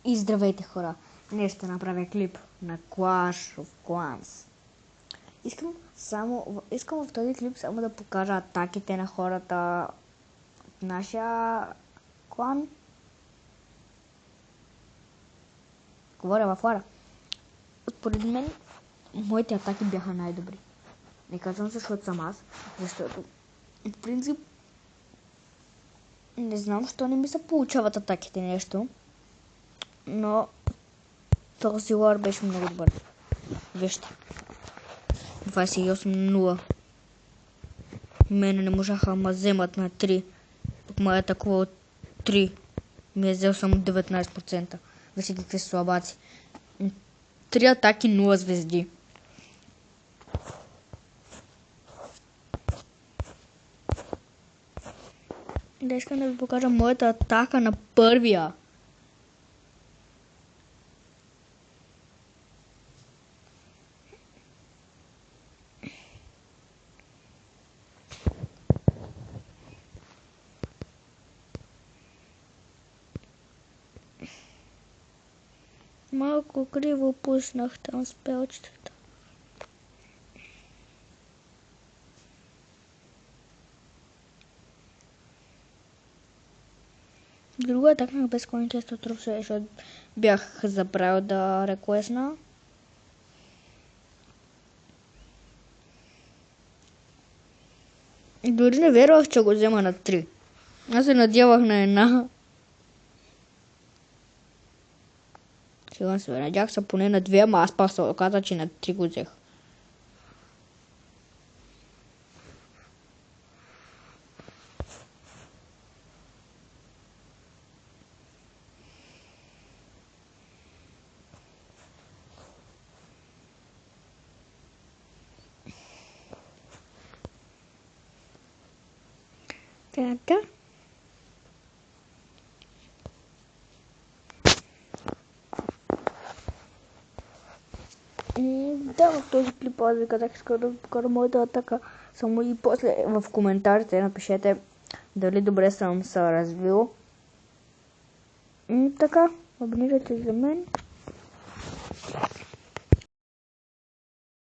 И здравейте, хора! Днес ще направя клип на Clash of Clans. Искам в този клип само да покажа атаките на хората в нашия клан. Говоря във фара. Според мен, моите атаки бяха най-добри. Не казвам, защото съм аз, защото в принцип не знам, защо не ми се получават атаките нещо, но този лор беше много добър. Вижте. 28-0. Мене не можаха ма вземат на 3. Пък ма атакува от 3. Ми е взел само 19%. Вижте какви са слабаци. 3 атаки, 0 звезди. Да, искам да ви покажа моята атака на първия. Малко криво пуснах там спелчетата. Друга атака на безконечество трупше, защото бях забравил да реквестна. Дори не вярвах, че го взема на 3. Аз се надявах на една. Сега се надях са поне на 2, ама аз пак се оказа, че на 3 го взех. Така. Да, в този клип аз ви казах, искам да покажа моята атака. Само и после в коментарите напишете дали добре съм се развил. Така, абонирайте за мен.